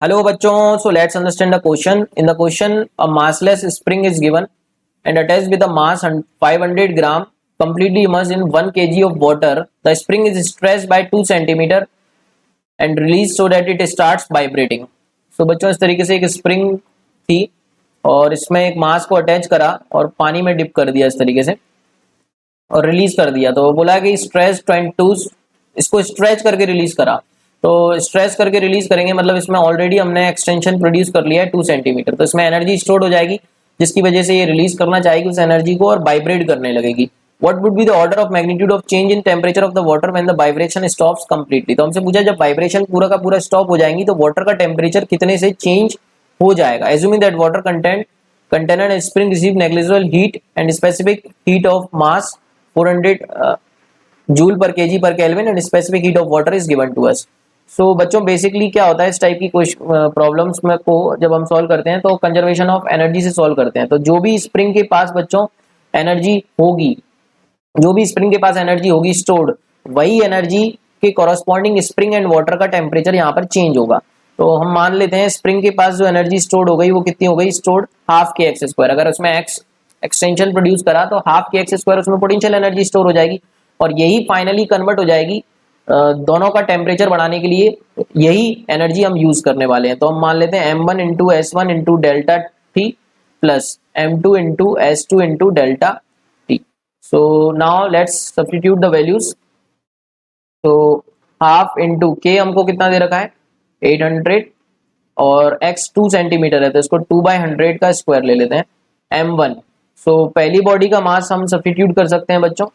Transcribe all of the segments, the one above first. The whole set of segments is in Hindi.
Hello bachchon, so let's understand the question. In the question, a massless spring is given and attached with a mass 500 gram completely immersed in 1 kg of water. The spring is stretched by 2 centimeter and released so that it starts vibrating. So बच्चों इस तरीके से एक स्प्रिंग थी और इसमें एक मास को अटैच करा और पानी में डिप कर दिया इस तरीके से और रिलीज कर दिया। तो बोला कि स्ट्रेच 22 इसको स्ट्रेच करके रिलीज करा। तो स्ट्रेच करके रिलीज करेंगे मतलब इसमें ऑलरेडी हमने एक्सटेंशन प्रोड्यूस कर लिया है 2 सेंटीमीटर, तो इसमें एनर्जी स्टोर हो जाएगी जिसकी वजह से ये रिलीज करना चाहेगी उस एनर्जी को और वाइब्रेट करने लगेगी। What would be the order of magnitude of change in temperature of the water when the vibration stops completely. तो हमसे पूछा जब वाइब्रेशन पूरा का पूरा स्टॉप हो जाएंगी तो वाटर का टेम्परेचर कितने से चेंज हो जाएगा। Assuming that water container and spring receive negligible heat and specific heat of mass 400 joule per kg per kelvin and specific heat of water is given to us. So बच्चों बेसिकली क्या होता है इस टाइप की प्रॉब्लम्स में को जब हम सॉल्व करते हैं तो कंजर्वेशन ऑफ एनर्जी से सॉल्व करते हैं। तो जो भी स्प्रिंग के पास बच्चों एनर्जी होगी, जो भी स्प्रिंग के पास एनर्जी होगी स्टोर्ड, वही एनर्जी के कॉरस्पॉन्डिंग स्प्रिंग एंड वाटर का टेम्परेचर यहाँ पर चेंज होगा। तो हम मान लेते हैं स्प्रिंग के पास जो एनर्जी स्टोर्ड हो गई वो कितनी हो गई, स्टोर्ड हाफ के एक्स स्क्वायर। अगर उसमें एक्स एक्सटेंशन प्रोड्यूस करा तो हाफ के एक्स स्क्वायर उसमें पोटेंशियल एनर्जी स्टोर हो जाएगी और यही फाइनली कन्वर्ट हो जाएगी दोनों का टेम्परेचर बढ़ाने के लिए। यही एनर्जी हम यूज करने वाले हैं। तो हम मान लेते हैं m1 into S one into delta T plus m2 into S two into delta T. So now let's substitute the values. तो हाफ इंटू के हमको कितना दे रखा है 800 और x 2 सेंटीमीटर है तो इसको 2/100 का स्क्वायर ले लेते हैं m1। सो पहली बॉडी का मास हम सब्स्टिट्यूट कर सकते हैं बच्चों,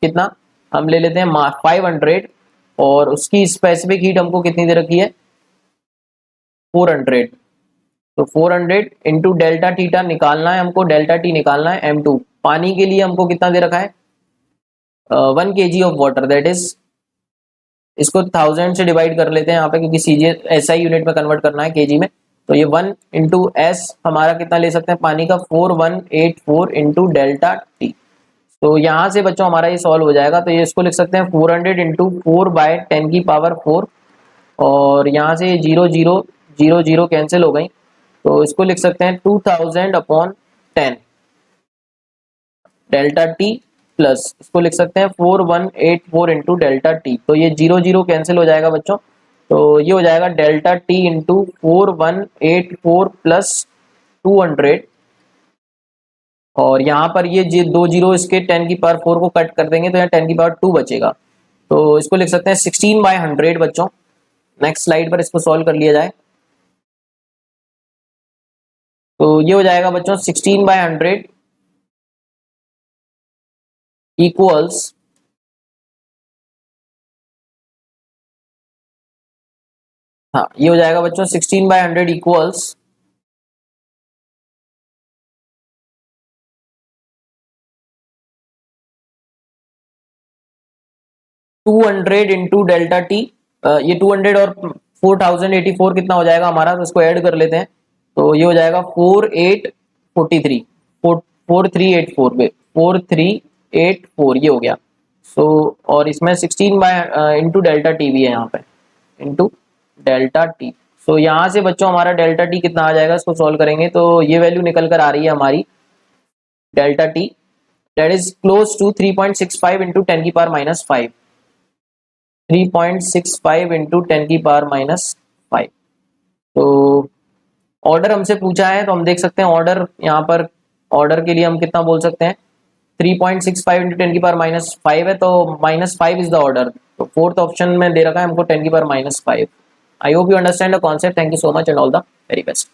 कितना हम ले लेते हैं 500 और उसकी स्पेसिफिक हीट हमको कितनी दे रखी है 400। तो 400 इंटू डेल्टा थीटा निकालना है हमको, डेल्टा टी निकालना है m2। पानी के लिए हमको कितना दे रखा है 1 kg of water, that is इसको 1000 से डिवाइड कर लेते हैं यहाँ पे क्योंकि सीजे एसआई यूनिट में कन्वर्ट करना है केजी में। तो ये 1 इंटू एस हमारा कितना ले सकते हैं पानी का 4184 इंटू डेल्टा टी। तो यहाँ से बच्चों हमारा ये सॉल्व हो जाएगा। तो ये इसको लिख सकते हैं 400 इंटू 4/10 की पावर 4 और यहाँ से 0 0 0 0 कैंसिल हो गई तो इसको लिख सकते हैं 2000/10 डेल्टा टी प्लस इसको लिख सकते हैं 4184 इंटू डेल्टा टी। तो ये 0 0 कैंसिल हो जाएगा बच्चों। तो ये हो जाएगा डेल्टा टी इंटू 4184 प्लस 200 और यहाँ पर ये 2 0 इसके 10 की पावर 4 को कट कर देंगे तो यहाँ 10 की पावर 2 बचेगा। तो इसको लिख सकते हैं 16/100 बच्चों। नेक्स्ट स्लाइड पर इसको सॉल्व कर लिया जाए। तो ये हो जाएगा बच्चों 16/100 इक्वल्स हाँ ये हो जाएगा बच्चों 16/100 इक्वल्स 200 इंटू डेल्टा टी। ये 200 और 4084 कितना हो जाएगा हमारा, तो इसको ऐड कर लेते हैं। तो ये हो जाएगा 4384 4384 ये हो गया। सो और इसमें 16 इंटू डेल्टा टी भी है यहाँ पे इंटू डेल्टा टी। सो यहाँ से बच्चों हमारा डेल्टा टी कितना आ जाएगा, इसको सॉल्व करेंगे तो ये वैल्यू निकल कर आ रही है हमारी delta T that is close to 3.65 into 10 की पावर -5 3.65 इंटू 10 की पावर -5। तो ऑर्डर हमसे पूछा है तो हम देख सकते हैं ऑर्डर यहाँ पर ऑर्डर के लिए हम कितना बोल सकते हैं 3.65 इंटू 10 की पावर -5 है तो -5 इज द ऑर्डर। तो फोर्थ ऑप्शन में दे रखा है हमको 10 की power -5। I hope you understand the concept. Thank you so much and all the very best.